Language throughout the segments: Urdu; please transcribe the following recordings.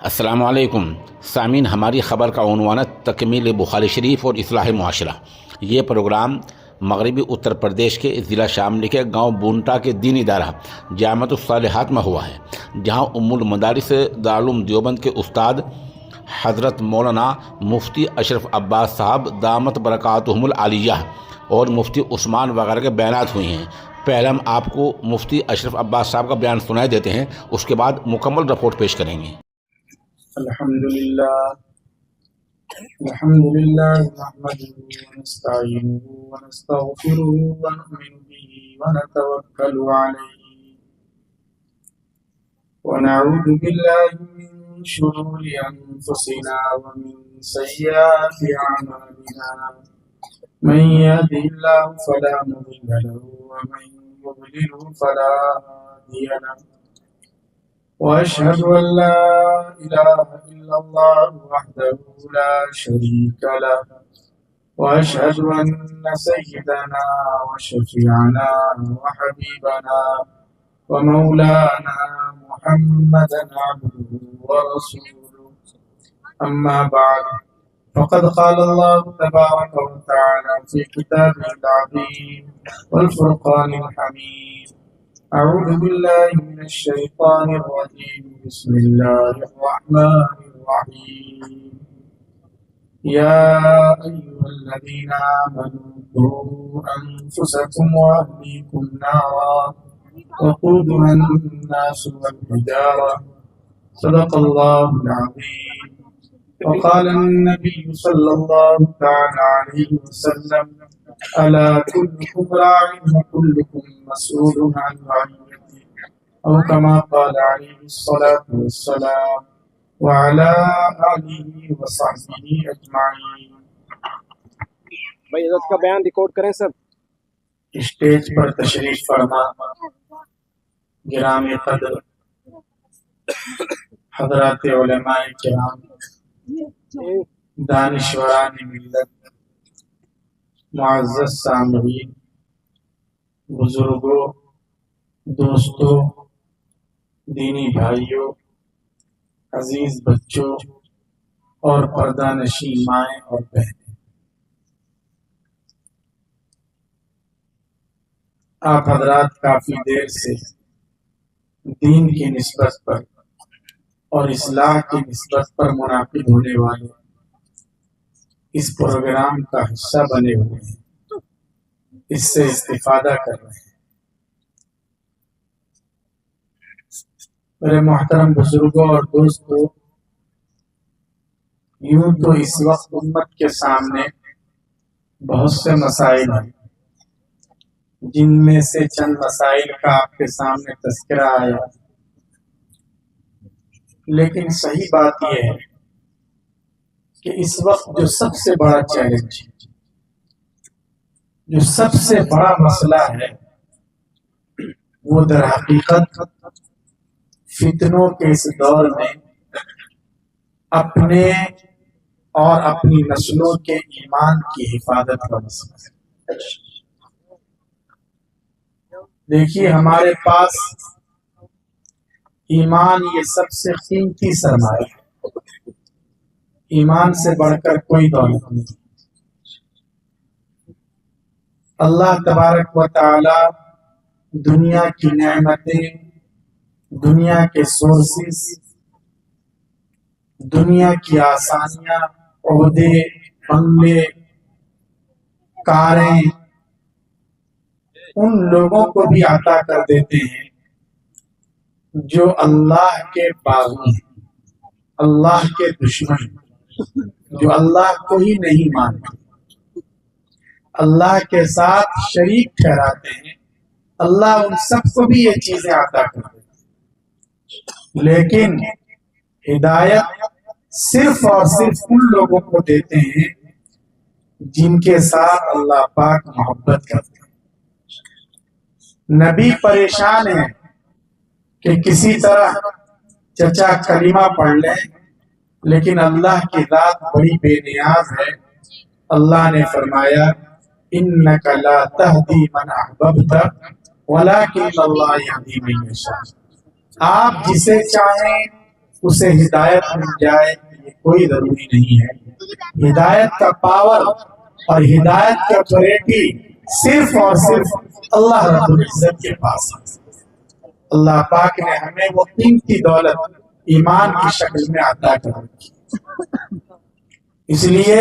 السلام علیکم سامعین، ہماری خبر کا عنوان ہے تکمیل بخاری شریف اور اصلاح معاشرہ۔ یہ پروگرام مغربی اتر پردیش کے ضلع شاملی کے گاؤں بونٹا کے دینی ادارہ جامعۃ الصالحات میں ہوا ہے، جہاں ام المدارس دارالعلوم دیوبند کے استاد حضرت مولانا مفتی اشرف عباس صاحب دامت برکاتہم العالیہ اور مفتی عثمان وغیرہ کے بیانات ہوئے ہیں۔ پہلے ہم آپ کو مفتی اشرف عباس صاحب کا بیان سنائے دیتے ہیں، اس کے بعد مکمل رپورٹ پیش کریں گے۔ الحمدللہ نحمده ونستعینه ونستغفره ونؤمن به ونتوکل علیه ونعوذ باللہ من شرور انفسنا ومن سیئات اعمالنا من يهده الله فلا مضل له ومن يضلل فلا هادي له وأشهد أن لا إله إلا الله وحده لا شريك له وأشهد أن سيدنا وشفيعنا وحبيبنا ومولانا محمدا عبده ورسوله أما بعد فقد قال الله تبارك وتعالى في كتابه العظيم والفرقان الحميد أعوذ بالله من الشيطان الرجيم بسم الله الرحمن الرحيم يا أيها الذين آمنوا قوا أنفسكم وأهليكم نارا وقودها الناس والحجارة صدق الله العظيم وقال النبي صلى الله تعالى عليه وسلم ألا كلكم راع وكلكم مسؤول عن رعيته أو كما قال عليه الصلاة والسلام وعلى آله وصحبه أجمعين۔ بھائی حضرت کا بیان ریکارڈ کریں سب۔ اسٹیج پر تشریف فرما گرامی قدر حضرات علماء کرام، دانشوران ملت، معزز سامعین، بزرگوں، دوستوں، دینی بھائیوں، عزیز بچوں اور پردہ نشین مائیں اور بہنیں، آپ حضرات کافی دیر سے دین کی نسبت پر اور اصلاح کی نسبت پر منعقد ہونے والے اس پروگرام کا حصہ بنے ہوئے ہیں، اس سے استفادہ کر رہے ہیں۔ میرے محترم بزرگوں اور دوستوں، یوں تو اس وقت امت کے سامنے بہت سے مسائل ہیں، جن میں سے چند مسائل کا آپ کے سامنے تذکرہ آیا، لیکن صحیح بات یہ ہے کہ اس وقت جو سب سے بڑا چیلنج، جو سب سے بڑا مسئلہ ہے، وہ در حقیقت فتنوں کے اس دور میں اپنے اور اپنی نسلوں کے ایمان کی حفاظت کا مسئلہ ہے۔ دیکھیے، ہمارے پاس ایمان یہ سب سے قیمتی سرمایہ ہے، ایمان سے بڑھ کر کوئی دولت نہیں۔ اللہ تبارک و تعالی دنیا کی نعمتیں، دنیا کے سورسز، دنیا کی آسانیاں، عہدے، بنگلے، کاریں ان لوگوں کو بھی عطا کر دیتے ہیں جو اللہ کے باغی ہیں، اللہ کے دشمن ہیں، جو اللہ کو ہی نہیں مانتے، اللہ کے ساتھ شریک ٹھہراتے ہیں۔ اللہ ان سب کو بھی یہ چیزیں عطا کرتے ہیں، لیکن ہدایت صرف اور صرف ان لوگوں کو دیتے ہیں جن کے ساتھ اللہ پاک محبت کرتے ہیں۔ نبی پریشان ہیں کہ کسی طرح چچا کلمہ پڑھ لیں، لیکن اللہ کی ذات بڑی بے نیاز ہے۔ اللہ نے فرمایا انک لا تہدی من احببت ولکن اللہ یہدی من یشاء، آپ جسے چاہیں اسے ہدایت مل جائے یہ کوئی ضروری نہیں ہے۔ ہدایت کا پاور اور ہدایت کی اتھارٹی صرف اور صرف اللہ رب العزت کے پاس ہے۔ اللہ پاک نے ہمیں وہ قیمتی دولت ایمان کی شکل میں عطا کر رکھی، اس لیے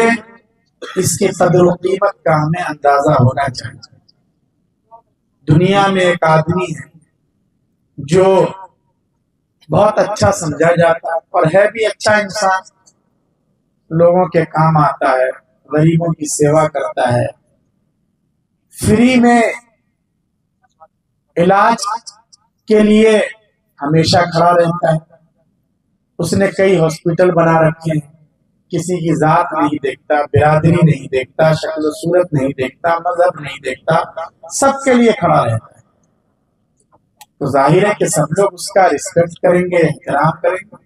اس کی قدر و قیمت کا ہمیں اندازہ ہونا چاہیے۔ دنیا میں ایک آدمی ہے جو بہت اچھا سمجھا جاتا ہے اور ہے بھی اچھا انسان، لوگوں کے کام آتا ہے، غریبوں کی سیوا کرتا ہے، فری میں علاج کے لیے ہمیشہ کھڑا رہتا ہے۔ اس نے کئی ہاسپٹل بنا رکھے ہیں، کسی کی ذات نہیں دیکھتا، برادری نہیں دیکھتا، شکل و صورت نہیں دیکھتا، مذہب نہیں دیکھتا، سب کے لیے کھڑا رہتا ہے۔ تو ظاہر ہے کہ سب لوگ اس کا رسپیکٹ کریں گے، احترام کریں گے،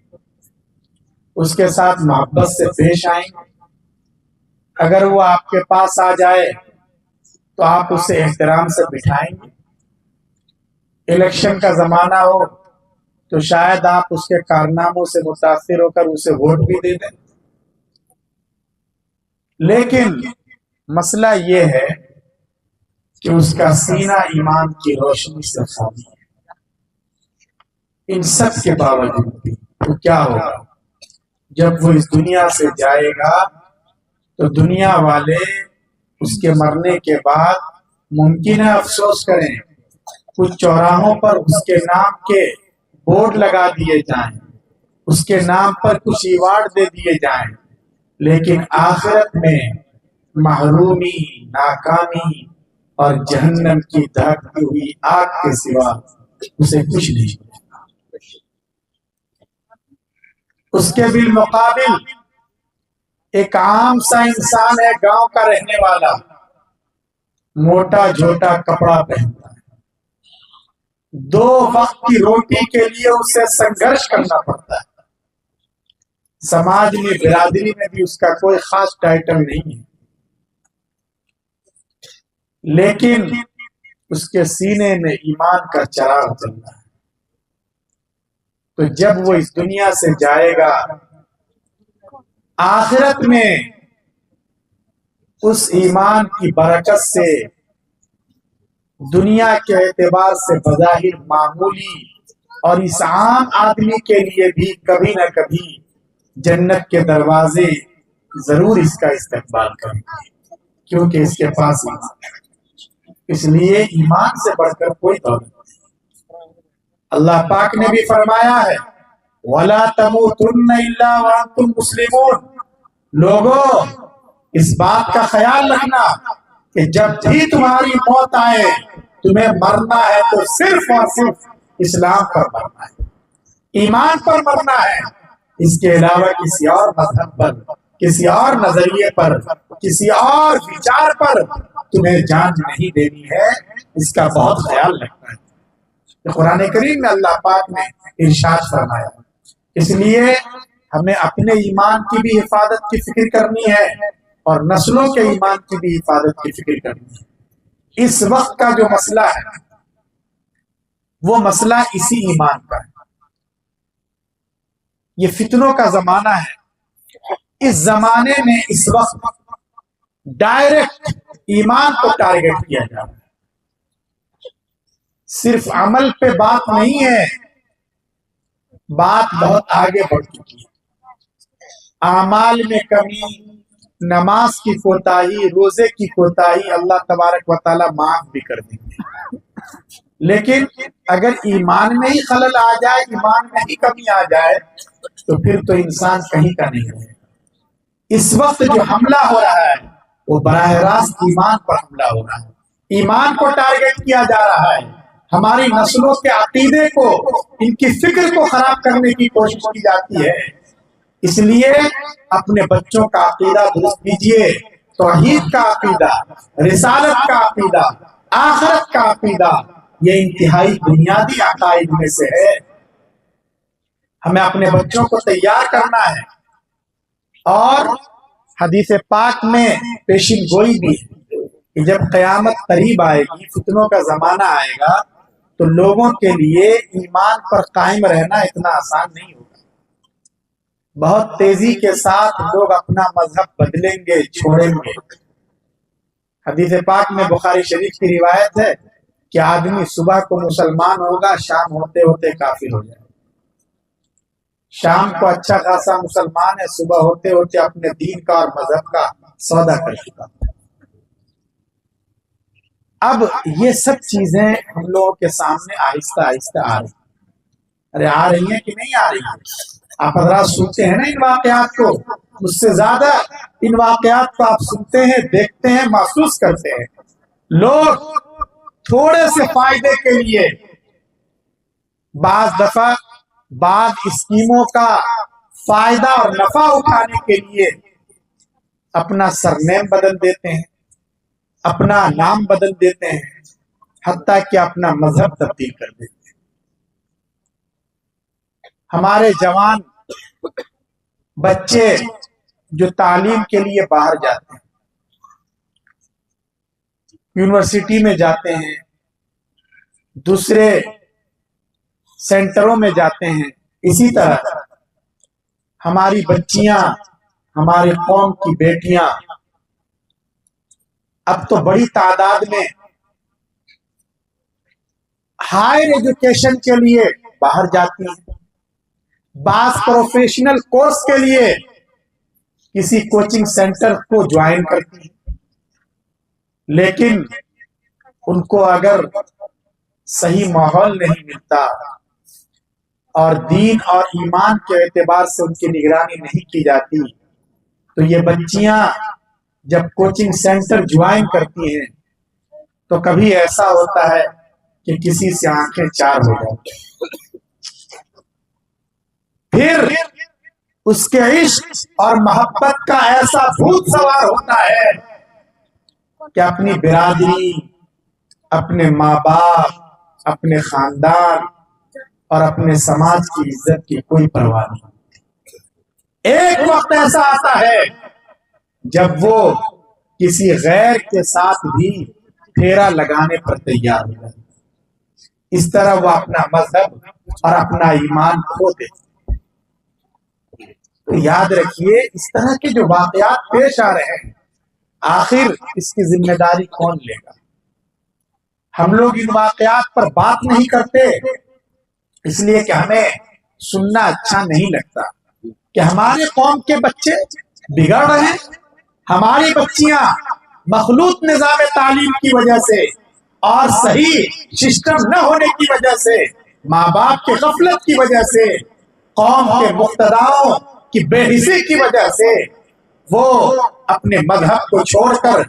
اس کے ساتھ محبت سے پیش آئیں گے۔ اگر وہ آپ کے پاس آ جائے تو آپ اسے احترام سے بٹھائیں گے۔ الیکشن کا زمانہ ہو تو شاید آپ اس کے کارناموں سے متاثر ہو کر اسے ووٹ بھی دے دیں، لیکن مسئلہ یہ ہے کہ اس کا سینہ ایمان کی روشنی سے خالی ہے۔ ان سب کے باوجود بھی تو کیا ہوگا جب وہ اس دنیا سے جائے گا؟ تو دنیا والے اس کے مرنے کے بعد ممکن ہے افسوس کریں، کچھ چوراہوں پر اس کے نام کے بورڈ لگا دیے جائیں، اس کے نام پر کچھ ایوارڈ دے دیے جائیں، لیکن آخرت میں محرومی، ناکامی اور جہنم کی دہکتی ہوئی آگ کے سوا اسے کچھ نہیں ملے گا۔ اس کے بالمقابل ایک عام سا انسان ہے، گاؤں کا رہنے والا، موٹا جھوٹا کپڑا پہنتا ہے، 2 وقت کی روٹی کے لیے اسے سنگھرش کرنا پڑتا ہے۔ سماج میں، برادری میں بھی اس کا کوئی خاص ٹائٹل نہیں ہے، لیکن اس کے سینے میں ایمان کا چراغ جل رہا ہے۔ تو جب وہ اس دنیا سے جائے گا، آخرت میں اس ایمان کی برکت سے دنیا کے اعتبار سے بظاہر معمولی اور اس عام آدمی کے لیے بھی کبھی نہ کبھی جنت کے دروازے ضرور اس کا استقبال کریں گے، کیونکہ اس کے پاس ایمان ہے۔ اس لیے ایمان سے بڑھ کر کوئی دولت نہیں۔ اللہ پاک نے بھی فرمایا ہے وَلَا تَمُوتُنَّ إِلَّا وَأَنْتُمْ مُسْلِمُونَ، لوگوں اس بات کا خیال رکھنا کہ جب بھی تمہاری موت آئے تمہیں مرنا ہے تو صرف اور صرف اسلام پر مرنا ہے، ایمان پر مرنا ہے۔ اس کے علاوہ کسی اور مذہب پر، کسی اور نظریے پر، کسی اور وچار پر تمہیں جان نہیں دینی ہے، اس کا بہت خیال رکھنا ہے۔ قرآن کریم میں اللہ پاک نے ارشاد فرمایا، اس لیے ہمیں اپنے ایمان کی بھی حفاظت کی فکر کرنی ہے اور نسلوں کے ایمان کی بھی حفاظت کی فکر کرنی ہے۔ اس وقت کا جو مسئلہ ہے وہ مسئلہ اسی ایمان کا ہے۔ یہ فتنوں کا زمانہ ہے، اس زمانے میں اس وقت ڈائریکٹ ایمان کو ٹارگٹ کیا جا رہا ہے، صرف عمل پہ بات نہیں ہے، بات بہت آگے بڑھ چکی ہے۔ اعمال میں کمی، نماز کی کوتاہی، روزے کی کوتاہی اللہ تبارک و تعالیٰ معاف بھی کر دیں گے، لیکن اگر ایمان میں ہی خلل آ جائے، ایمان میں ہی کمی آ جائے تو پھر تو انسان کہیں کا نہیں رہے۔ اس وقت جو حملہ ہو رہا ہے وہ براہ راست ایمان پر حملہ ہو رہا ہے، ایمان کو ٹارگٹ کیا جا رہا ہے، ہماری نسلوں کے عقیدے کو، ان کی فکر کو خراب کرنے کی کوشش کی جاتی ہے۔ اس لیے اپنے بچوں کا عقیدہ درست کیجیے، توحید کا عقیدہ، رسالت کا عقیدہ، آخرت کا عقیدہ، یہ انتہائی بنیادی عقائد میں سے ہے۔ ہمیں اپنے بچوں کو تیار کرنا ہے، اور حدیث پاک میں پیشین گوئی بھی ہے کہ جب قیامت قریب آئے گی، فتنوں کا زمانہ آئے گا، تو لوگوں کے لیے ایمان پر قائم رہنا اتنا آسان نہیں ہوگا۔ بہت تیزی کے ساتھ لوگ اپنا مذہب بدلیں گے، چھوڑیں گے۔ حدیث پاک میں بخاری شریف کی روایت ہے کہ آدمی صبح کو مسلمان ہوگا، شام ہوتے ہوتے کافر ہو جائے گا۔ شام کو اچھا خاصا مسلمان ہے، صبح ہوتے ہوتے اپنے دین کا اور مذہب کا سودا کر چکا۔ اب یہ سب چیزیں ہم لوگوں کے سامنے آہستہ آہستہ آ رہی ہیں۔ ارے آ رہی ہیں کہ نہیں آ رہی ہیں؟ آپ حضرات سنتے ہیں نا ان واقعات کو، مجھ سے زیادہ ان واقعات کو آپ سنتے ہیں، دیکھتے ہیں، محسوس کرتے ہیں۔ لوگ تھوڑے سے فائدے کے لیے بعض دفعہ بعض اسکیموں کا فائدہ اور نفع اٹھانے کے لیے اپنا سرنیم بدل دیتے ہیں، اپنا نام بدل دیتے ہیں، حتیٰ کہ اپنا مذہب تبدیل کر دیتے ہیں۔ ہمارے جوان بچے جو تعلیم کے لیے باہر جاتے ہیں، یونیورسٹی میں جاتے ہیں، دوسرے سینٹروں میں جاتے ہیں، اسی طرح ہماری بچیاں، ہماری قوم کی بیٹیاں اب تو بڑی تعداد میں ہائر ایجوکیشن کے لیے باہر جاتی ہیں، بعض پروفیشنل کورس کے لیے کسی کوچنگ سینٹر کو جوائن کرتی ہیں، لیکن ان کو اگر صحیح ماحول نہیں ملتا اور دین اور ایمان کے اعتبار سے ان کی نگرانی نہیں کی جاتی، تو یہ بچیاں جب کوچنگ سینٹر جوائن کرتی ہیں تو کبھی ایسا ہوتا ہے کہ کسی سے آنکھیں چار ہو جاتی ہیں، پھر اس کے عشق اور محبت کا ایسا بھوت سوار ہوتا ہے کہ اپنی برادری، اپنے ماں باپ، اپنے خاندان اور اپنے سماج کی عزت کی کوئی پرواہ نہیں۔ ایک وقت ایسا آتا ہے جب وہ کسی غیر کے ساتھ بھی پھیرا لگانے پر تیار ہو جاتا ہے۔ اس طرح وہ اپنا مذہب اور اپنا ایمان کھو دیتے۔ تو یاد رکھیے، اس طرح کے جو واقعات پیش آ رہے ہیں، آخر اس کی ذمہ داری کون لے گا؟ ہم لوگ ان واقعات پر بات نہیں کرتے اس لیے کہ ہمیں سننا اچھا نہیں لگتا کہ ہمارے قوم کے بچے بگڑ رہے ہیں، ہماری بچیاں مخلوط نظام تعلیم کی وجہ سے اور صحیح سسٹم نہ ہونے کی وجہ سے، ماں باپ کے غفلت کی وجہ سے، قوم کے مقتداؤں کی بے حسی کی وجہ سے وہ اپنے مذہب کو چھوڑ کر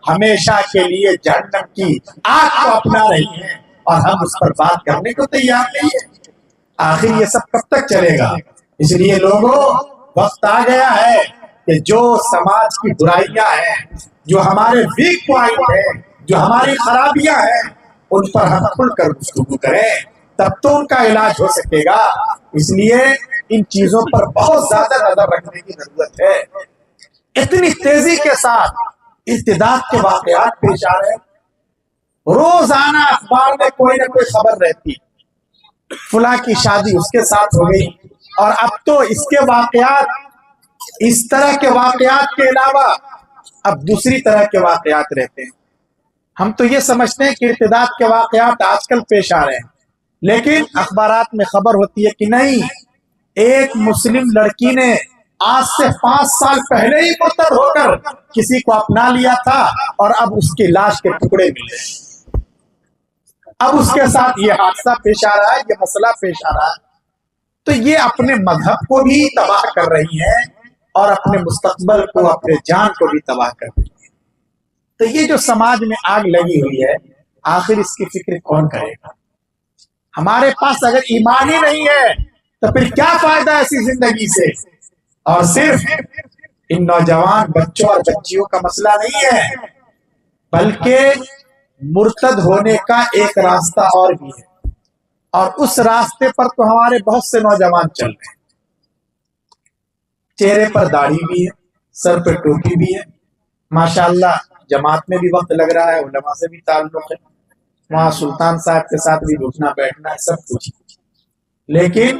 ہمیشہ کے لیے جہنم کی آگ کو اپنا رہی ہیں، اور ہم اس پر بات کرنے کو تیار نہیں ہیں۔ آخر یہ سب کب تک چلے گا؟ اس لیے لوگوں، وقت آ گیا ہے کہ جو سماج کی برائیاں ہیں، جو ہمارے ویک پوائنٹ ہیں، جو ہماری خرابیاں ہیں، ان پر ہم کھل کر گفتگو کریں، تب تو ان کا علاج ہو سکے گا۔ اس لیے ان چیزوں پر بہت زیادہ نظر رکھنے کی ضرورت ہے۔ اتنی تیزی کے ساتھ ارتداد کے واقعات پیش آ رہے ہیں، روزانہ اخبار میں کوئی نہ کوئی خبر رہتی، فلاں کی شادی اس کے ساتھ ہو گئی، اور اب تو اس کے واقعات، اس طرح کے واقعات کے علاوہ اب دوسری طرح کے واقعات رہتے ہیں۔ ہم تو یہ سمجھتے ہیں کہ ارتداد کے واقعات آج کل پیش آ رہے ہیں، لیکن اخبارات میں خبر ہوتی ہے کہ نہیں، ایک مسلم لڑکی نے آج سے 5 سال پہلے ہی مرتد ہو کر کسی کو اپنا لیا تھا، اور اب اس کی لاش کے ٹکڑے ملے، اب اس کے ساتھ یہ حادثہ پیش آ رہا ہے، یہ مسئلہ پیش آ رہا ہے۔ تو یہ اپنے مذہب کو بھی تباہ کر رہی ہیں اور اپنے مستقبل کو، اپنے جان کو بھی تباہ کر رہی ہیں۔ تو یہ جو سماج میں آگ لگی ہوئی ہے، آخر اس کی فکر کون کرے گا؟ ہمارے پاس اگر ایمان ہی نہیں ہے تو پھر کیا فائدہ ایسی زندگی سے؟ اور صرف ان نوجوان بچوں اور بچیوں کا مسئلہ نہیں ہے، بلکہ مرتد ہونے کا ایک راستہ اور بھی ہے، اور اس راستے پر تو ہمارے بہت سے نوجوان چل رہے ہیں۔ چہرے پر داڑھی بھی ہے، سر پہ ٹوپی بھی ہے، ماشاءاللہ جماعت میں بھی وقت لگ رہا ہے، علماء سے بھی تعلق ہے، وہاں سلطان صاحب کے ساتھ بھی اٹھنا بیٹھنا ہے، سب کچھ، لیکن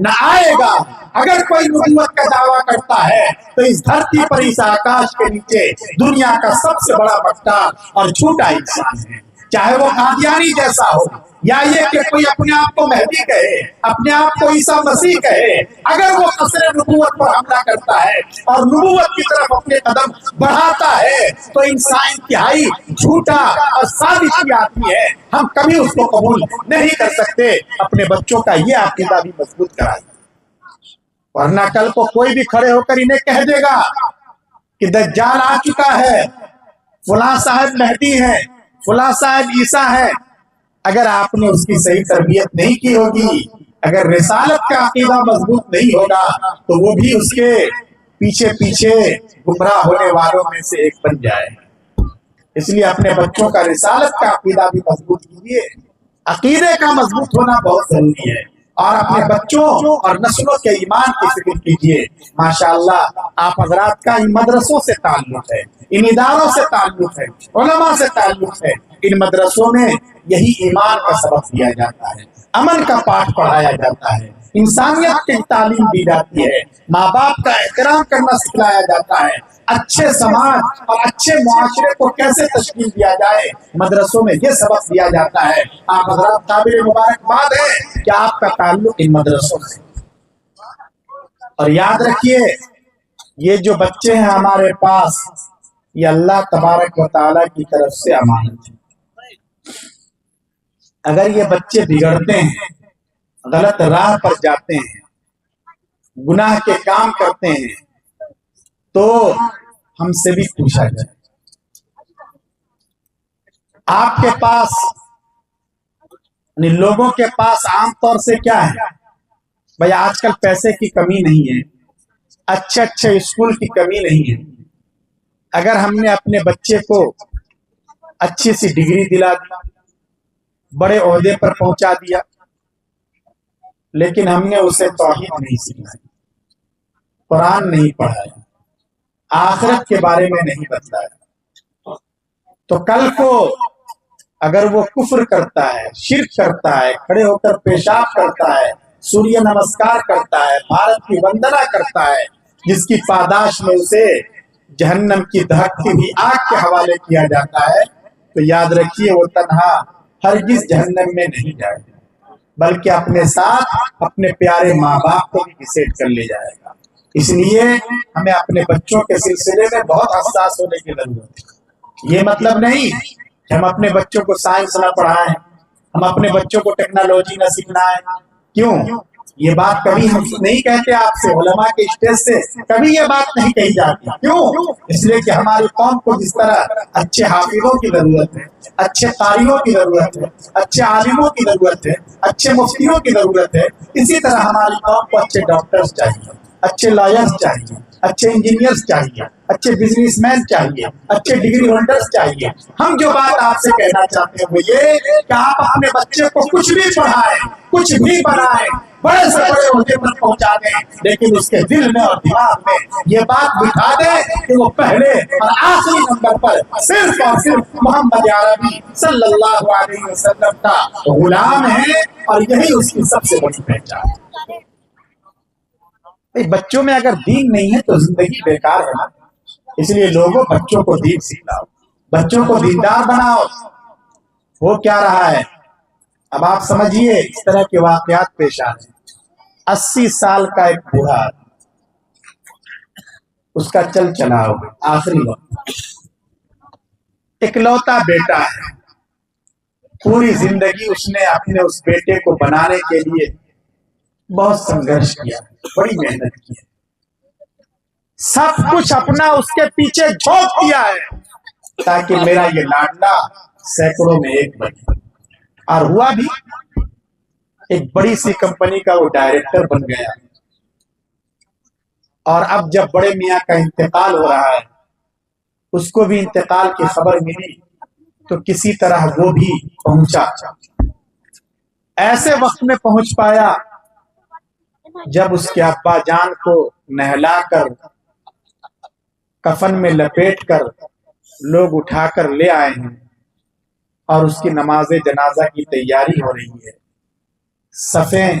نہ آئے گا۔ اگر کوئی نبوت کا دعویٰ کرتا ہے تو اس دھرتی پر اس آکاش کے نیچے دنیا کا سب سے بڑا بٹا اور جھوٹا انسان ہے، چاہے وہ قادیانی جیسا ہو یا یہ کہ کوئی اپنے آپ کو مہدی کہے، اپنے آپ کو عیسیٰ مسیح کہے۔ اگر وہ قصر نبوت پر حملہ کرتا ہے اور نبوت کی طرف اپنے قدم بڑھاتا ہے تو انسان انتہائی جھوٹا اور سازشی آدمی ہے، ہم کبھی اس کو قبول نہیں کر سکتے۔ اپنے بچوں کا یہ عقیدہ بھی مضبوط کرائیے، ورنہ کل کو کوئی بھی کھڑے ہو کر انہیں کہہ دے گا کہ دجال آ چکا ہے، فلاں صاحب مہدی ہے، فلاں صاحب عیسیٰ ہے۔ اگر آپ نے اس کی صحیح تربیت نہیں کی ہوگی، اگر رسالت کا عقیدہ مضبوط نہیں ہوگا تو وہ بھی اس کے پیچھے پیچھے گمراہ ہونے والوں میں سے ایک بن جائے۔ اس لیے اپنے بچوں کا رسالت کا عقیدہ بھی مضبوط کیجیے، عقیدے کا مضبوط ہونا بہت ضروری ہے، اور اپنے بچوں اور نسلوں کے ایمان کی فکر کیجیے۔ ماشاءاللہ آپ حضرات کا ان مدرسوں سے تعلق ہے، ان اداروں سے تعلق ہے، علماء سے تعلق ہے۔ ان مدرسوں میں یہی ایمان کا سبق دیا جاتا ہے، امن کا پاٹھ پڑھایا جاتا ہے، انسانیت کی تعلیم دی جاتی ہے، ماں باپ کا احترام کرنا سکھلایا جاتا ہے، اچھے سماج اور اچھے معاشرے کو کیسے تشکیل دیا جائے مدرسوں میں یہ سبق دیا جاتا ہے۔ آپ حضرات قابل مبارکباد ہے کہ آپ کا تعلق ان مدرسوں سے۔ اور یاد رکھیے یہ جو بچے ہیں ہمارے پاس، یہ اللہ تبارک و تعالیٰ کی طرف سے امانت ہے۔ اگر یہ بچے بگڑتے ہیں، غلط راہ پر جاتے ہیں، گناہ کے کام کرتے ہیں تو ہم سے بھی پوچھا جائے۔ آپ کے پاس یعنی لوگوں کے پاس عام طور سے کیا ہے بھائی، آج کل پیسے کی کمی نہیں ہے، اچھے اسکول کی کمی نہیں ہے۔ اگر ہم نے اپنے بچے کو اچھی سی ڈگری دلا دی، بڑے عہدے پر پہنچا دیا، لیکن ہم نے اسے توحید نہیں سکھائی، قرآن نہیں پڑھایا، آخرت کے بارے میں نہیں بتلایا، تو کل کو اگر وہ کفر کرتا ہے، شرک کرتا ہے، کھڑے ہو کر پیشاب کرتا ہے، سوریہ نمسکار کرتا ہے، بھارت کی وندنا کرتا ہے، جس کی پاداش میں اسے جہنم کی دہکتی ہوئی آگ کے حوالے کیا جاتا ہے، تو یاد رکھیے وہ تنہا ہرگز جہنم میں نہیں جائے گا، بلکہ اپنے ساتھ اپنے پیارے ماں باپ کو بھی گھسیٹ کر لے جائے گا۔ اس لیے ہمیں اپنے بچوں کے سلسلے میں بہت حساس ہونے کی ضرورت ہے۔ یہ مطلب نہیں کہ ہم اپنے بچوں کو سائنس نہ پڑھائیں، ہم اپنے بچوں کو ٹیکنالوجی نہ سکھلائیں۔ کیوں؟ یہ بات کبھی ہم نہیں کہتے، آپ سے علماء کے اسٹیج سے کبھی یہ بات نہیں کہی جاتی۔ کیوں؟ اس لیے کہ ہماری قوم کو جس طرح اچھے حافظوں کی ضرورت ہے، اچھے قاریوں کی ضرورت ہے، اچھے عالموں کی ضرورت ہے، اچھے مفتیوں کی ضرورت ہے، اسی طرح ہماری قوم کو اچھے ڈاکٹرز چاہیے، اچھے لائرز چاہیے، اچھے انجینئرز چاہیے، اچھے بزنس مین چاہیے، اچھے ڈگری ہولڈرز چاہیے۔ ہم جو بات آپ سے کہنا چاہتے ہیں وہ یہ کہ آپ اپنے بچے کو کچھ بھی پڑھائیں، کچھ بھی بنائیں، بڑے سے بڑے عہدے پر پہنچا دیں، لیکن اس کے دل میں اور دماغ میں یہ بات بٹھا دیں کہ وہ پہلے اور آخری نمبر پر صرف اور صرف محمد عربی صلی اللہ علیہ وسلم کا غلام ہے، اور یہی اس کی سب سے بڑی پہچان ہے۔ بچوں میں اگر دین نہیں ہے تو زندگی بیکار ہے نا۔ اس لیے لوگوں بچوں کو دین سکھلاؤ، بچوں کو دیندار بناؤ۔ وہ کیا رہا ہے اب آپ سمجھیے، اس طرح کے واقعات پیش آ رہے ہیں۔ 80 سال کا ایک بوڑھا، اس کا چل چلا ہو آخری وقت، اکلوتا بیٹا ہے، پوری زندگی اس نے اپنے اس بیٹے کو بنانے کے لیے بہت سنگھرش کیا، بڑی محنت کی، سب کچھ اپنا اس کے پیچھے جھونک دیا ہے تاکہ میرا یہ لاڈلا سینکڑوں میں ایک بنے، اور ہوا بھی۔ ایک بڑی سی کمپنی کا وہ ڈائریکٹر بن گیا، اور اب جب بڑے میاں کا انتقال ہو رہا ہے، اس کو بھی انتقال کی خبر ملی تو کسی طرح وہ بھی پہنچا۔ ایسے وقت میں پہنچ پایا جب اس کے ابا جان کو نہلا کر، کفن میں لپیٹ کر لوگ اٹھا کر لے آئے ہیں، اور اس کی نماز جنازہ کی تیاری ہو رہی ہے، صفیں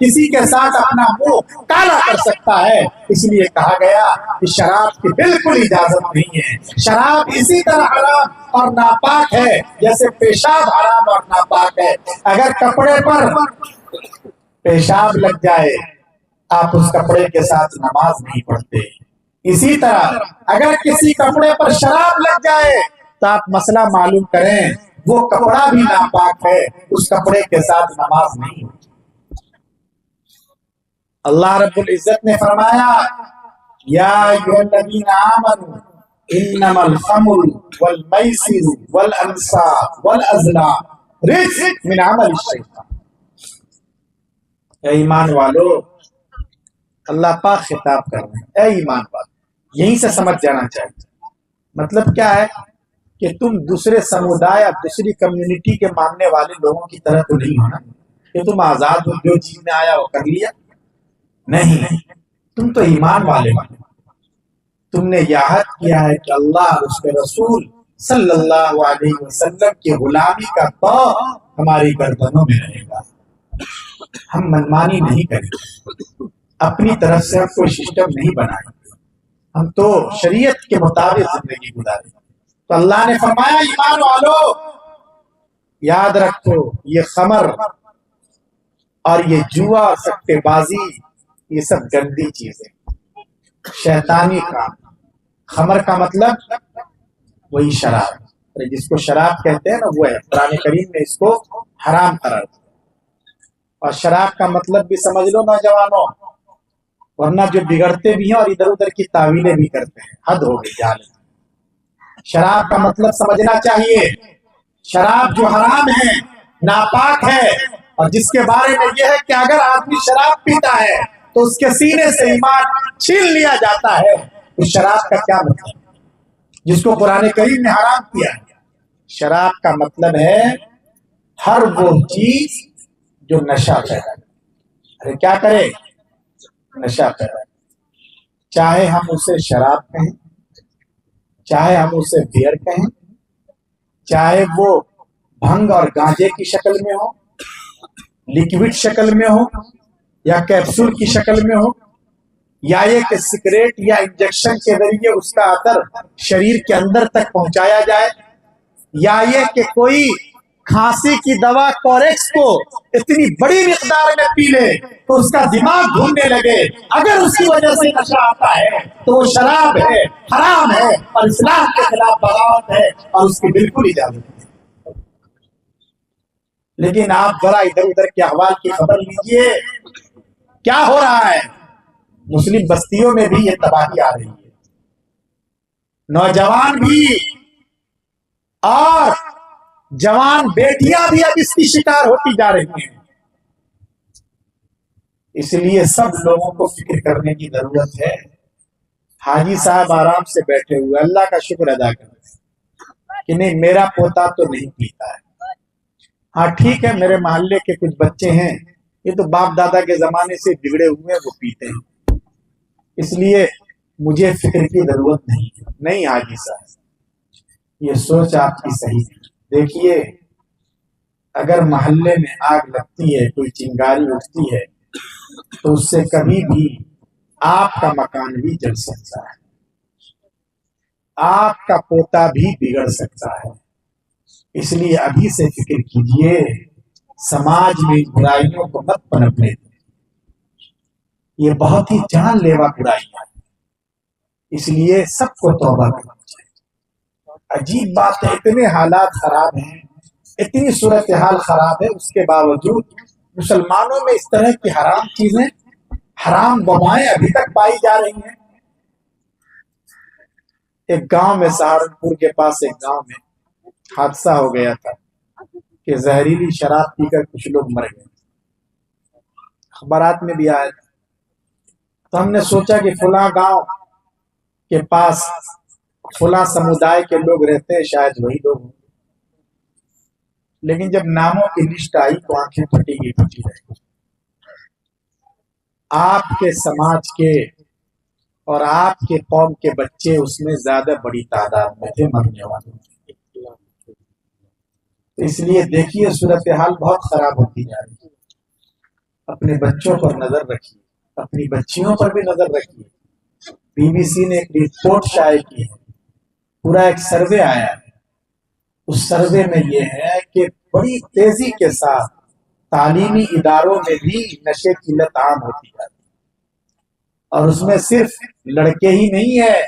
کسی کے ساتھ اپنا منہ کالا کر سکتا ہے. اس لیے کہا گیا کہ شراب کی بالکل اجازت نہیں ہے. شراب اسی طرح حرام اور ناپاک ہے جیسے پیشاب حرام اور ناپاک ہے. اگر کپڑے پر پیشاب لگ جائے آپ اس کپڑے کے ساتھ نماز نہیں پڑھتے. اسی طرح اگر کسی کپڑے پر شراب لگ جائے تو آپ مسئلہ معلوم کریں وہ کپڑا بھی ناپاک ہے, اس کپڑے کے ساتھ نماز نہیں. اللہ رب العزت نے فرمایا یا ایھا الذین آمنوا انما الخمر والمیسر والانصاب والازلام رجس من عمل الشیطان. اے ایمان والو, اللہ پاک خطاب کر رہے ہیں, اے ایمان والو. یہیں سے سمجھ جانا چاہیے. مطلب کیا ہے کہ تم دوسرے سمودائے یا دوسری کمیونٹی کے ماننے والے لوگوں کی طرح تو نہیں ہونا کہ تم آزاد ہو, جو چیز میں آیا وہ کر لیا. نہیں, تم تو ایمان والے ہو. تم نے یہ عہد کیا ہے کہ اللہ اور اس کے رسول صلی اللہ علیہ وسلم کی غلامی کا طوق ہماری گردنوں میں رہے گا. ہم منمانی نہیں کریں گے, اپنی طرف سے ہم کوئی سسٹم نہیں بنائیں گے, ہم تو شریعت کے مطابق زندگی گزاریں گے. تو اللہ نے فرمایا ایمان والو یاد رکھو یہ خمر اور یہ جوا اور سٹے بازی یہ سب گندی چیزیں, شیطانی کام. خمر کا مطلب وہی شراب, جس کو شراب کہتے ہیں نا وہ ہے. قرآن کریم نے اس کو حرام قرار دیا. اور شراب کا مطلب بھی سمجھ لو نوجوانوں, ورنہ جو بگڑتے بھی ہیں اور ادھر ادھر کی تعویلیں بھی کرتے ہیں, حد ہو گئی جہالت. شراب کا مطلب سمجھنا چاہیے. شراب جو حرام ہے, ناپاک ہے, اور جس کے بارے میں یہ ہے کہ اگر آدمی شراب پیتا ہے تو اس کے سینے سے ایمان چھین لیا جاتا ہے. اس شراب کا کیا مطلب جس کو قرآن کریم نے حرام کیا ہے؟ شراب کا مطلب ہے ہر وہ چیز جو نشہ پیدا کرے. ارے کیا کرے؟ نشہ پیدا کرے. چاہے ہم اسے شراب کہیں, چاہے ہم اسے بیئر کہیں, چاہے وہ بھنگ اور گانجے کی شکل میں ہو, لیکوڈ شکل میں ہو, یا کیپسول کی شکل میں ہو, یا یہ کہ سگریٹ یا انجیکشن کے ذریعے اس کا اثر شریر کے اندر تک پہنچایا جائے, یا یہ کہ کوئی کھانسی کی دوا کوریکس کو اتنی بڑی مقدار میں پی لے تو اس کا دماغ گھومنے لگے, اگر اس کی وجہ سے نشہ آتا ہے تو وہ شراب ہے, حرام ہے, اور اسلام کے خلاف بغاوت ہے, اور اس کی بالکل اجازت ہے. لیکن آپ ذرا ادھر ادھر کے احوال کی خبر لیجئے, کیا ہو رہا ہے. مسلم بستیوں میں بھی یہ تباہی آ رہی ہے. نوجوان بھی اور جوان بیٹیاں بھی اب اس کی شکار ہوتی جا رہی ہیں. اس لیے سب لوگوں کو فکر کرنے کی ضرورت ہے. حاجی صاحب آرام سے بیٹھے ہوئے اللہ کا شکر ادا کرتے کہ نہیں میرا پوتا تو نہیں پیتا ہے. ہاں ٹھیک ہے, میرے محلے کے کچھ بچے ہیں یہ تو باپ دادا کے زمانے سے بگڑے ہوئے ہیں, وہ پیتے ہیں, اس لیے مجھے فکر کی ضرورت نہیں ہے. نہیں حاجی صاحب, یہ سوچ آپ کی صحیح ہے. دیکھیے اگر محلے میں آگ لگتی ہے, کوئی چنگاری اٹھتی ہے, تو اس سے کبھی بھی آپ کا مکان بھی جل سکتا ہے, آپ کا پوتا بھی بگڑ سکتا ہے. اس لیے ابھی سے فکر کیجئے, سماج میں برائیوں کو مت پنپنے دیں. یہ بہت ہی جان لیوا برائیاں ہیں, اس لیے سب کو توبہ کرنا چاہیے. عجیب بات ہے, اتنے حالات خراب ہیں, اتنی صورتحال خراب ہے, اس کے باوجود مسلمانوں میں اس طرح کی حرام چیزیں, حرام وبائیں ابھی تک پائی جا رہی ہیں. ایک گاؤں میں, سہارنپور کے پاس ایک گاؤں میں حادثہ ہو گیا تھا کہ زہریلی شراب پی کر کچھ لوگ مر گئے. اخبارات میں بھی آیا تھا. تو ہم نے سوچا کہ فلاں گاؤں کے پاس فلاں سمودائے کے لوگ رہتے ہیں, شاید وہی لوگ ہوں. لیکن جب ناموں کی لسٹ آئی تو آنکھیں پھٹی رہ گئی. آپ کے سماج کے اور آپ کے قوم کے بچے اس میں زیادہ بڑی تعداد میں تھے مرنے والے. اس لیے دیکھیے صورتحال بہت خراب ہوتی جا رہی ہے. اپنے بچوں پر نظر رکھیے، اپنی بچیوں پر بھی نظر رکھیے۔ BBC نے ایک رپورٹ شائع کی ہے، پورا ایک سروے آیا ہے، اس سروے میں یہ ہے کہ بڑی تیزی کے ساتھ تعلیمی اداروں میں بھی نشے کی لت عام ہوتی جاتی ہے، اور اس میں صرف لڑکے ہی نہیں ہے،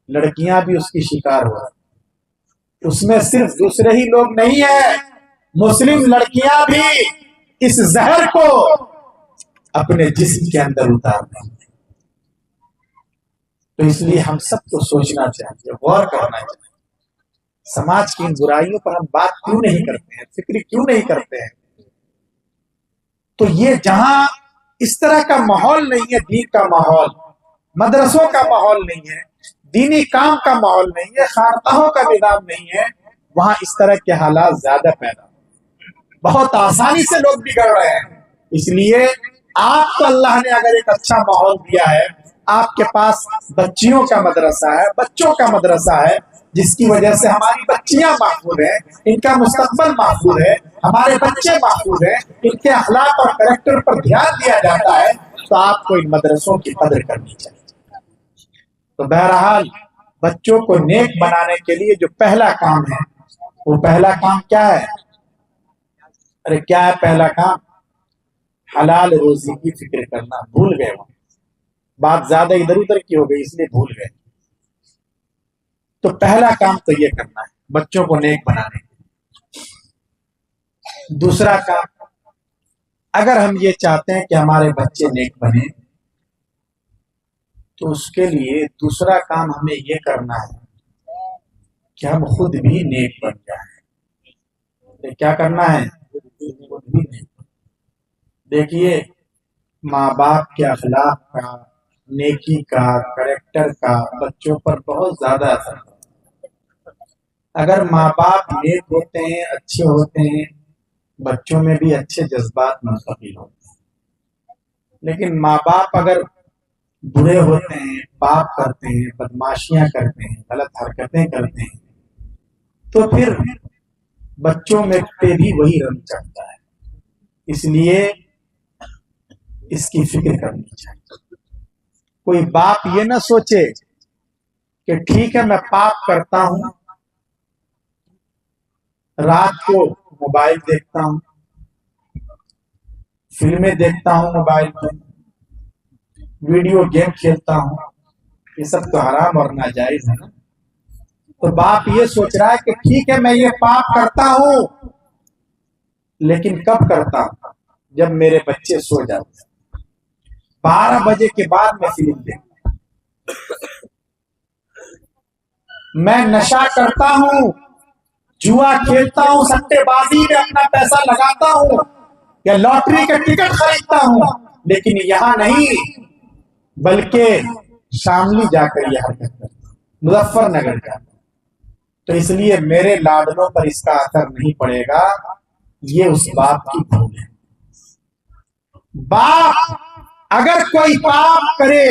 لڑکیاں بھی اس کی شکار ہو رہی ہیں۔ اس میں صرف دوسرے ہی لوگ نہیں ہیں، مسلم لڑکیاں بھی اس زہر کو اپنے جسم کے اندر اتار دیں گے۔ تو اس لیے ہم سب کو سوچنا چاہیے، غور کرنا چاہیے، سماج کی ان برائیوں پر ہم بات کیوں نہیں کرتے ہیں، فکر کیوں نہیں کرتے ہیں۔ تو یہ جہاں اس طرح کا ماحول نہیں ہے، دین کا ماحول، مدرسوں کا ماحول نہیں ہے، دینی کام کا ماحول نہیں ہے، خانقاہوں کا نظام نہیں ہے، وہاں اس طرح کے حالات زیادہ پیدا بہت آسانی سے لوگ بگڑ رہے ہیں۔ اس لیے آپ کو اللہ نے اگر ایک اچھا ماحول دیا ہے، آپ کے پاس بچیوں کا مدرسہ ہے، بچوں کا مدرسہ ہے، جس کی وجہ سے ہماری بچیاں محفوظ ہیں، ان کا مستقبل محفوظ ہے، ہمارے بچے محفوظ ہیں، ان کے اخلاق اور کریکٹر پر دھیان دیا جاتا ہے، تو آپ کو ان مدرسوں کی قدر کرنی چاہیے۔ تو بہرحال بچوں کو نیک بنانے کے لیے جو پہلا کام ہے، وہ پہلا کام کیا ہے؟ ارے کیا ہے پہلا کام؟ حلال روزی کی فکر کرنا۔ بھول گئے وہ بات، زیادہ ادھر ادھر کی ہو گئی اس لیے بھول گئے۔ تو پہلا کام تو یہ کرنا ہے، بچوں کو نیک بنانے۔ دوسرا کام، اگر ہم یہ چاہتے ہیں کہ ہمارے بچے نیک بنے، تو اس کے لیے دوسرا کام ہمیں یہ کرنا ہے کہ ہم خود بھی نیک بن جائیں۔ کیا کرنا ہے؟ خود بھی نیک۔ دیکھیے، ماں باپ کے اخلاق کا، نیکی کا، کریکٹر کا بچوں پر بہت زیادہ اثر ہوتا ہے۔ اگر ماں باپ نیک ہوتے ہیں، اچھے ہوتے ہیں، بچوں میں بھی اچھے جذبات منتقل ہوتے ہیں۔ لیکن ماں باپ اگر برے ہوتے ہیں، پاپ کرتے ہیں، بدماشیاں کرتے ہیں، غلط حرکتیں کرتے ہیں، تو پھر بچوں میں پہ بھی وہی رنگ چڑھتا ہے۔ اس لیے اس کی فکر کرنی چاہیے۔ کوئی باپ یہ نہ سوچے کہ ٹھیک ہے میں پاپ کرتا ہوں، رات کو موبائل دیکھتا ہوں، فلمیں دیکھتا ہوں، موبائل پر ویڈیو گیم کھیلتا ہوں، یہ سب تو حرام اور ناجائز ہے نا۔ تو باپ یہ سوچ رہا ہے کہ ٹھیک ہے میں یہ پاپ کرتا ہوں، لیکن کب کرتا ہوں؟ جب میرے بچے سو جاتے ہیں، 12 بجے کے بعد میں فلم دیکھتا ہوں، میں نشہ کرتا ہوں، جوا کھیلتا ہوں، سٹے بازی میں اپنا پیسہ لگاتا ہوں، یا لاٹری کا ٹکٹ خریدتا ہوں، لیکن یہاں نہیں بلکہ شاملی جا کر یہ حرکت کرتا ہوں، مظفر نگر جاتا ہوں۔ تو اس لیے میرے لادنوں پر اس کا اثر نہیں پڑے گا، یہ اس باپ کی بھول ہے۔ باپ اگر کوئی پاپ کرے،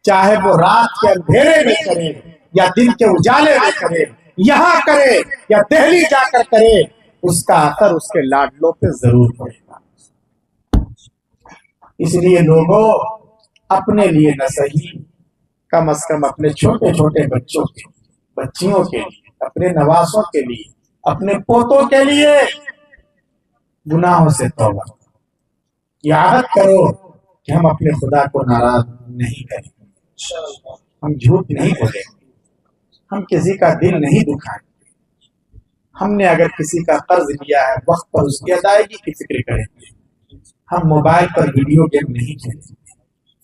چاہے وہ رات کے اندھیرے میں کرے یا دن کے اجالے میں کرے، یہاں کرے یا دہلی جا کر کرے، اس کا اثر اس کے لاڈلوں پہ ضرور پڑے گا۔ اس لیے لوگوں، اپنے لیے نہ صحیح، کم از کم اپنے چھوٹے چھوٹے بچوں کے، بچیوں کے لیے، اپنے نواسوں کے لیے، اپنے پوتوں کے لیے گناہوں سے توبہ کرو۔ یہ عہد کرو کہ ہم اپنے خدا کو ناراض نہیں کریں گے، ہم جھوٹ نہیں بولیں گے، ہم کسی کا دل نہیں دکھائیں گے، ہم نے اگر کسی کا قرض لیا ہے وقت پر اس کی ادائیگی کی فکر کریں گے، ہم موبائل پر ویڈیو گیم نہیں کھیلیں گے،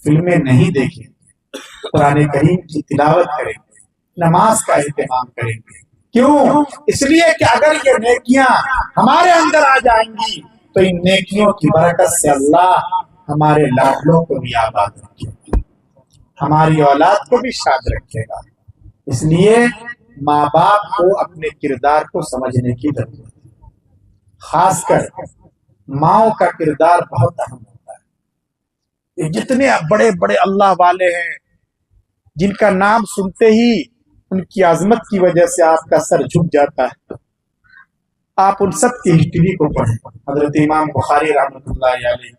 فلمیں نہیں دیکھیں گے، قرآن کریم کی تلاوت کریں گے، نماز کا اہتمام کریں گے۔ کیوں؟ اس لیے کہ اگر یہ نیکیاں ہمارے اندر آ جائیں گی تو ان نیکیوں کی برکت سے اللہ ہمارے لاڈلوں کو بھی آباد رکھے گا، ہماری اولاد کو بھی شاد رکھے گا۔ اس لیے ماں باپ کو اپنے کردار کو سمجھنے کی ضرورت ہے، خاص کر ماؤں کا کردار بہت اہم ہوتا ہے۔ یہ جتنے بڑے بڑے اللہ والے ہیں، جن کا نام سنتے ہی ان کی عظمت کی وجہ سے آپ کا سر جھک جاتا ہے، آپ ان سب کی ہسٹری کو پڑھیں۔ حضرت امام بخاری رحمۃ اللہ علیہ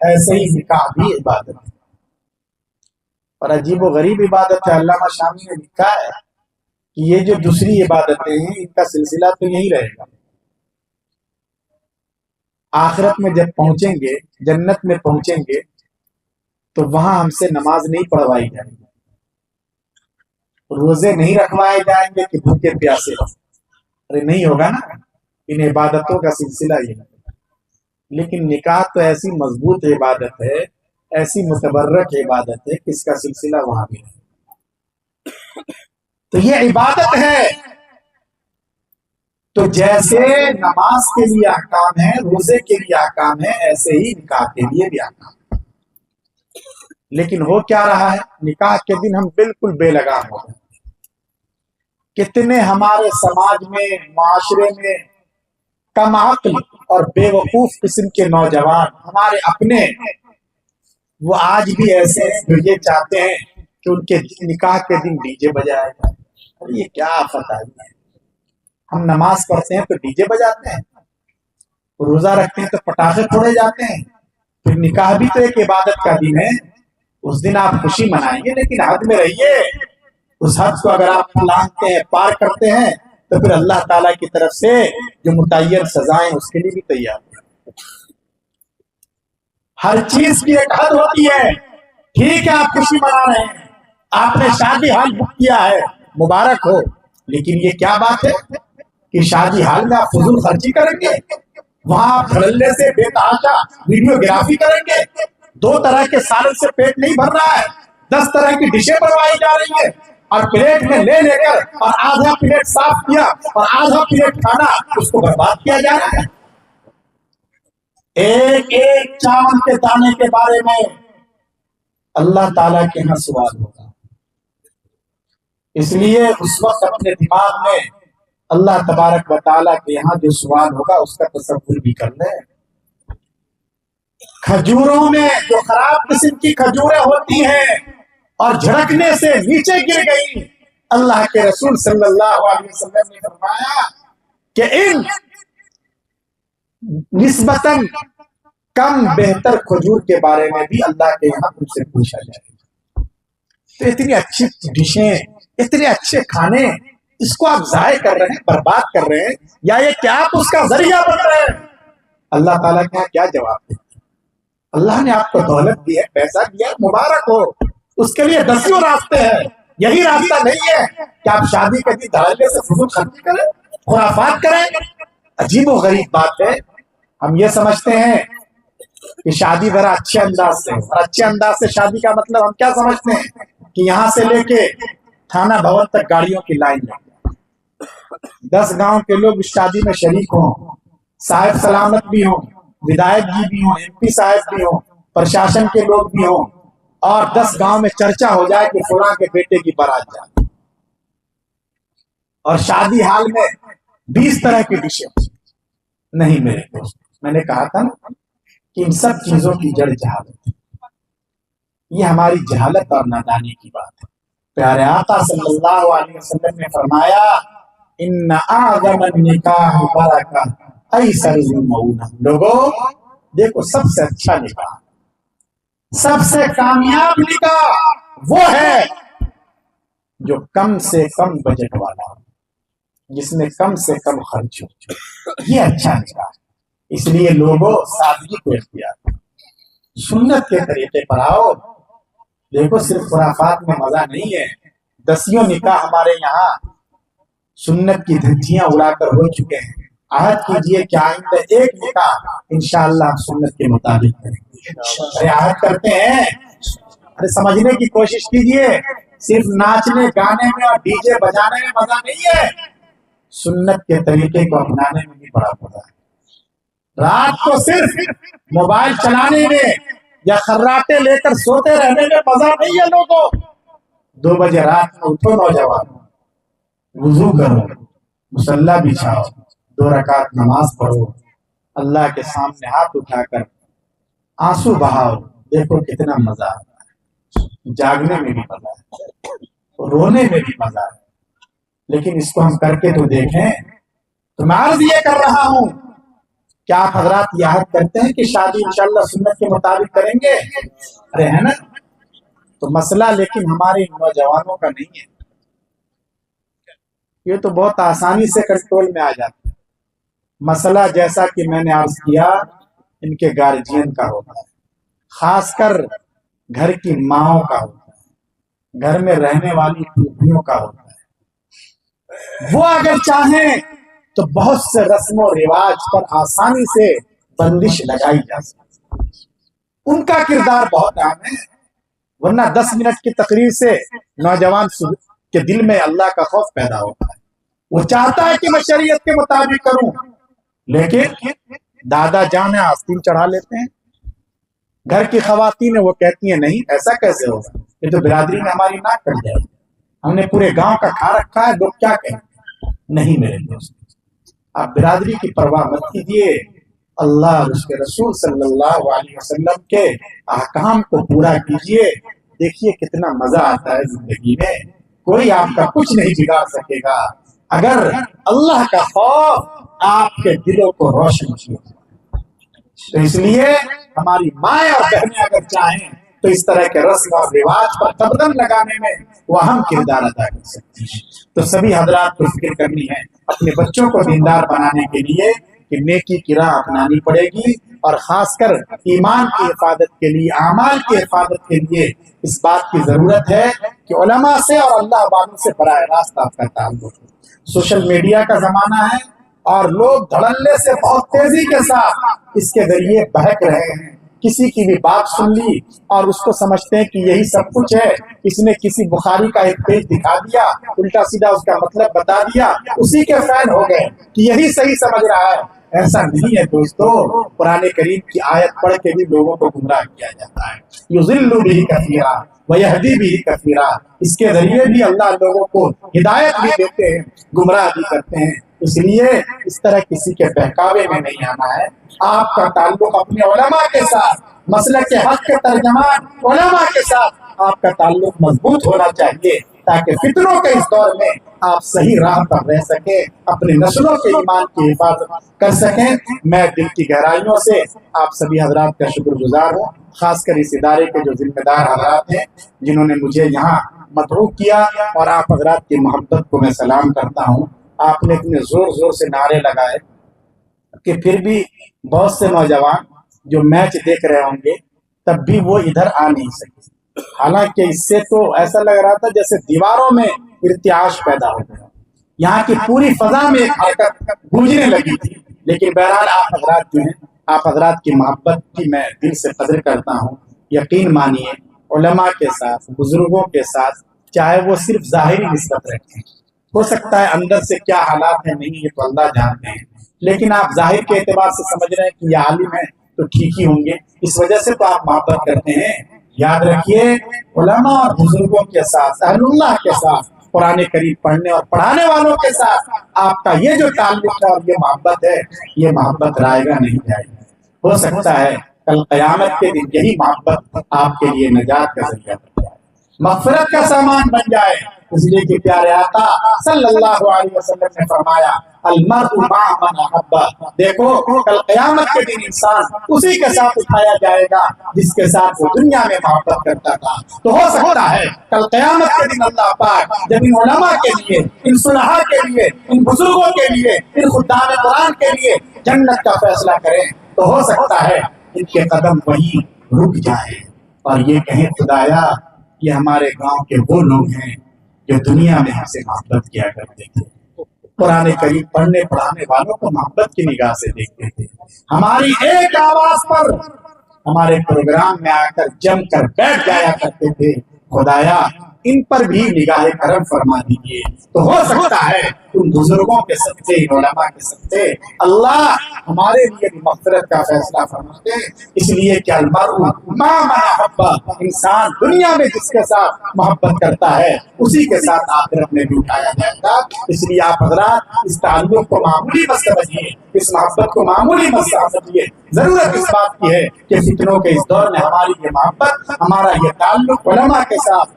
ایسے ہی نکاح بھی عبادت ہے، اور عجیب و غریب عبادت ہے۔ علامہ شامی نے لکھا ہے کہ یہ جو دوسری عبادتیں ہیں ان کا سلسلہ تو یہی رہے گا، آخرت میں جب پہنچیں گے، جنت میں پہنچیں گے تو وہاں ہم سے نماز نہیں پڑھوائی جائے گی، روزے نہیں رکھوائے جائیں گے کہ بھوکے پیاسے ہو، ارے نہیں ہوگا نا، ان عبادتوں کا سلسلہ یہ ہے۔ لیکن نکاح تو ایسی مضبوط عبادت ہے، ایسی متبرک عبادت ہے کہ اس کا سلسلہ وہاں بھی ہے۔ تو یہ عبادت ہے، تو جیسے نماز کے لیے احکام ہے، روزے کے لیے احکام ہے، ایسے ہی نکاح کے لیے بھی احکام ہے۔ لیکن ہو کیا رہا ہے، نکاح کے دن ہم بالکل بے لگام ہو گئے۔ کتنے ہمارے سماج میں، معاشرے میں کم عقل اور بے وقوف قسم کے نوجوان ہمارے اپنے، وہ آج بھی ایسے ہیں جو یہ چاہتے ہیں کہ ان کے نکاح کے دن ڈی جے بجایا جائے۔ یہ کیا آفت آئی ہے، ہم نماز پڑھتے ہیں تو ڈی جے بجاتے ہیں، روزہ رکھتے ہیں تو پٹاخے پھوڑے جاتے ہیں، پھر نکاح بھی تو ایک عبادت کا دن ہے، اس دن آپ خوشی منائیں گے لیکن حد میں رہیے۔ اس حد کو اگر آپ لانگتے ہیں، پار کرتے ہیں، تو پھر اللہ تعالیٰ کی طرف سے جو متعین سزائیں اس کے لیے بھی تیار ہیں۔ ہر چیز کی ایک حد ہوتی ہے۔ ٹھیک ہے آپ خوشی منا رہے ہیں، آپ نے شادی ہال بک کیا ہے، مبارک ہو، لیکن یہ کیا بات ہے کہ شادی ہال میں آپ فضول خرچی کریں گے، وہاں آپ دھڑلے سے بے تحاشا ویڈیوگرافی کریں گے، 2 طرح کے سالن سے پیٹ نہیں بھر رہا ہے، 10 طرح کی ڈشیں بنوائی جا رہی ہیں، اور پلیٹ میں لے کر اور آدھا پلیٹ صاف کیا اور آدھا پلیٹ کھانا اس کو برباد کیا جا رہا ہے۔ ایک ایک چاول کے دانے کے بارے میں اللہ تعالیٰ کے یہاں سوال ہوگا، اس لیے اس وقت اپنے دماغ میں اللہ تبارک و تعالیٰ کے یہاں جو سوال ہوگا اس کا تصور بھی کر لیں۔ کھجوروں میں جو خراب قسم کی کھجوریں ہوتی ہیں اور جھڑکنے سے نیچے گر گئی، اللہ کے رسول صلی اللہ علیہ وسلم نے فرمایا کہ ان نسبتاً کم بہتر کھجور کے بارے میں بھی اللہ کے یہاں تم سے پوچھا جائے گا۔ تو اتنی اچھی ڈشیں، اتنے اچھے کھانے، اس کو آپ ضائع کر رہے ہیں، برباد کر رہے ہیں، یا یہ کیا آپ اس کا ذریعہ بن رہے ہیں؟ اللہ تعالیٰ کے یہاں کیا جواب دیں؟ اللہ نے آپ کو دولت دی ہے، پیسہ دیا ہے، مبارک ہو، اس کے لیے 10 راستے ہیں، یہی راستہ نہیں ہے کہ آپ شادی کے دن دھڑلے سے فضول خرچی کریں، خرافات کریں۔ عجیب و غریب بات ہے، ہم یہ سمجھتے ہیں کہ شادی ذرا اچھے انداز سے، اور اچھے انداز سے شادی کا مطلب ہم کیا سمجھتے ہیں کہ یہاں سے لے کے تھانہ بھون تک گاڑیوں کی لائن میں 10 گاؤں کے لوگ اس شادی میں شریک ہوں، صاحب سلامت بھی ہوں، ودھائک جی بھی ہوں، ایم پی صاحب بھی ہوں، پرشاسن کے لوگ بھی ہوں، اور 10 گاؤں میں چرچا ہو جائے کہ فلاں کے بیٹے کی بارات جائے، اور شادی حال میں 20 طرح کی ڈشیں۔ نہیں میرے دوست، میں نے کہا تھا نا کہ ان سب چیزوں کی جڑ جہالت ہے، یہ ہماری جہالت اور نادانی کی بات ہے۔ پیارے آقا صلی اللہ علیہ وسلم نے فرمایا ان اعظم النکاح برکہ ایسر المؤونہ۔ لوگوں دیکھو، سب سے اچھا نکاح، سب سے کامیاب نکاح وہ ہے جو کم سے کم بجٹ والا ہو، جس میں کم سے کم خرچ ہو، یہ اچھا نکاح۔ اس لیے لوگوں سادگی کو اختیار کرو، سنت کے طریقے پر آؤ۔ دیکھو صرف خرافات میں مزہ نہیں ہے، 10 نکاح ہمارے یہاں سنت کی دھجیاں اڑا کر ہو چکے ہیں۔ عہد کیجئے کہ آئندہ ایک نکاح انشاءاللہ ہم سنت کے مطابق کریں گے۔ ارے عہد کرتے ہیں، ارے سمجھنے کی کوشش کیجئے، صرف ناچنے گانے میں اور ڈی جے بجانے میں مزہ نہیں ہے، سنت کے طریقے کو اپنانے میں بھی بڑا مزہ ہے۔ رات کو صرف موبائل چلانے میں یا خراٹے لے کر سوتے رہنے میں مزہ نہیں ہے لوگوں۔ 2 بجے رات میں اٹھو نوجوان، وضو کرو، مصلی بچھاؤ، 2 رکعت نماز پڑھو، اللہ کے سامنے ہاتھ اٹھا کر آنسو بہاؤ، دیکھو کتنا مزہ آتا ہے۔ جاگنے میں بھی مزہ ہے، رونے میں بھی مزہ ہے، لیکن اس کو ہم کر کے تو دیکھیں۔ تو میں عرض یہ کر رہا ہوں کیا آپ حضرات یہ عہد کرتے ہیں کہ شادی انشاءاللہ سنت کے مطابق کریں گے؟ ارے ہے نا؟ تو مسئلہ لیکن ہمارے نوجوانوں کا نہیں ہے، یہ تو بہت آسانی سے کنٹرول میں آ جاتا ہے۔ مسئلہ جیسا کہ میں نے عرض کیا ان کے گارجین کا ہوتا ہے، خاص کر گھر کی ماؤں کا ہوتا ہے، گھر میں رہنے والی پھوپھیوں کا ہوتا ہے۔ وہ اگر چاہیں تو بہت سے رسم و رواج پر آسانی سے بندش لگائی جا سکتی ہے، ان کا کردار بہت اہم ہے، ورنہ 10 منٹ کی تقریر سے نوجوان کے دل میں اللہ کا خوف پیدا ہوتا ہے، وہ چاہتا ہے کہ میں شریعت کے مطابق کروں، لیکن دادا جان آستین چڑھا لیتے ہیں، گھر کی خواتین وہ کہتی ہیں نہیں ایسا کیسے ہوگا، یہ تو برادری میں ہماری ناک کٹ جائے گی، ہم نے پورے گاؤں کا کھا رکھا ہے، لوگ کیا کہیں۔ نہیں میرے دوست، آپ برادری کی پرواہ مت کیجیے، اللہ اور اس کے رسول صلی اللہ علیہ وسلم کے احکام کو پورا کیجیے، دیکھیے کتنا مزہ آتا ہے زندگی میں، کوئی آپ کا کچھ نہیں بگاڑ سکے گا اگر اللہ کا خوف آپ کے دلوں کو روشن کیے۔ تو اس لیے ہماری مائیں اور بہنیں اگر چاہیں تو اس طرح کے رسم اور رواج پر قدم لگانے میں وہ اہم کردار ادا کر سکتی ہیں۔ تو سبھی حضرات کو فکر کرنی ہے اپنے بچوں کو دیندار بنانے کے لیے کہ نیکی کی راہ اپنانی پڑے گی، اور خاص کر ایمان کی حفاظت کے لیے، اعمال کی حفاظت کے لیے اس بات کی ضرورت ہے کہ علماء سے اور اللہ والوں سے براہ راست آپ کا تعلق ہو۔ سوشل میڈیا کا زمانہ ہے اور لوگ دھڑلے سے بہت تیزی کے ساتھ اس کے ذریعے بہک رہے ہیں، کسی کی بھی بات سن لی اور اس کو سمجھتے ہیں کہ یہی سب کچھ ہے، اس نے کسی بخاری کا ایک پیج دکھا دیا، الٹا سیدھا اس کا مطلب بتا دیا، اسی کے فین ہو گئے کہ یہی صحیح سمجھ رہا ہے۔ ایسا نہیں ہے دوستو، قرآن کریم کی آیت پڑھ کے بھی لوگوں کو گمراہ کیا جاتا ہے، یضل بہ کثیرا ویہدی بہ کثیرا، اس کے ذریعے بھی اللہ لوگوں کو ہدایت بھی دیتے ہیں، گمراہ بھی کرتے ہیں۔ اس لیے اس طرح کسی کے بہکاوے میں نہیں آنا ہے، آپ کا تعلق اپنے علماء کے ساتھ، مسلک کے حق کے ترجمان علماء کے ساتھ آپ کا تعلق مضبوط ہونا چاہیے، تاکہ فتنوں کے اس دور میں آپ صحیح راہ پر رہ سکیں، اپنے نسلوں کے ایمان کی حفاظت کر سکیں۔ میں دل کی گہرائیوں سے آپ سبھی حضرات کا شکر گزار ہوں، خاص کر اس ادارے کے جو ذمہ دار حضرات ہیں جنہوں نے مجھے یہاں مدعو کیا، اور آپ حضرات کی محبت کو میں سلام کرتا ہوں۔ آپ نے اتنے زور زور سے نعرے لگائے کہ پھر بھی بہت سے نوجوان جو میچ دیکھ رہے ہوں گے تب بھی وہ ادھر آ نہیں سکے، حالانکہ اس سے تو ایسا لگ رہا تھا جیسے دیواروں میں ارتعاش پیدا ہو گیا، یہاں کی پوری فضا میں ایک حرکت گونجنے لگی تھی۔ لیکن بہرحال آپ حضرات جو ہیں، آپ حضرات کی محبت کی میں دل سے قدر کرتا ہوں۔ یقین مانیے علماء کے ساتھ، بزرگوں کے ساتھ، چاہے وہ صرف ظاہری نسبت رکھیں، ہو سکتا ہے اندر سے کیا حالات ہیں نہیں یہ تو اللہ جانتے ہیں، لیکن آپ ظاہر کے اعتبار سے سمجھ رہے ہیں کہ یہ عالم ہے تو ٹھیک ہی ہوں گے، اس وجہ سے تو آپ محبت کرتے ہیں۔ یاد رکھیے علماء اور بزرگوں کے ساتھ، اہل اللہ کے ساتھ، قرآن کریم پڑھنے اور پڑھانے والوں کے ساتھ آپ کا یہ جو تعلق ہے اور یہ محبت ہے، یہ محبت رائے گا نہیں جائے گی۔ ہو سکتا ہے کل قیامت کے دن یہی محبت آپ کے لیے نجات کا ذریعہ بن جائے، مغفرت کا سامان بن جائے۔ اس لیے کہ پیارے آقا صلی اللہ علیہ وسلم نے فرمایا المرء مع من احب، دیکھو کل قیامت کے دن انسان اسی کے ساتھ اٹھایا جائے گا جس کے ساتھ وہ دنیا میں محبت کرتا تھا۔ تو ہو سکتا ہے کل قیامت کے دن اللہ پاک جب ان علماء کے لیے، ان صلحاء کے لیے، ان بزرگوں کے لیے، ان خدام قرآن کے لیے جنت کا فیصلہ کریں تو ہو سکتا ہے ان کے قدم وہیں رک جائیں اور یہ کہیں خدایا یہ ہمارے گاؤں کے وہ لوگ ہیں جو دنیا میں ہم سے محبت کیا کرتے تھے، قرآن کریم پڑھنے پڑھانے والوں کو محبت کی نگاہ سے دیکھتے تھے، ہماری ایک آواز پر ہمارے پروگرام میں آ کر جم کر بیٹھ جایا کرتے تھے۔ خدایا ان پر بھی نگاہ کرم فرما دیجیے، تو ہو سکتا ہے ان بزرگوں کے صدقے، ان علماء کے صدقے اللہ ہمارے لیے بھی مغفرت کا فیصلہ فرما دے۔ اس لیے کہ المرء مع من احب، انسان دنیا میں جس کے ساتھ محبت کرتا ہے اسی کے ساتھ آخرت میں بھی اٹھایا جائے گا۔ اس لیے آپ حضرات اس تعلق کو معمولی مت سمجھیے، اس محبت کو معمولی مت سمجھیے، ضرورت اس بات کی ہے کہ فتنوں کے اس دور میں ہماری یہ محبت، ہمارا یہ تعلق علماء کے ساتھ،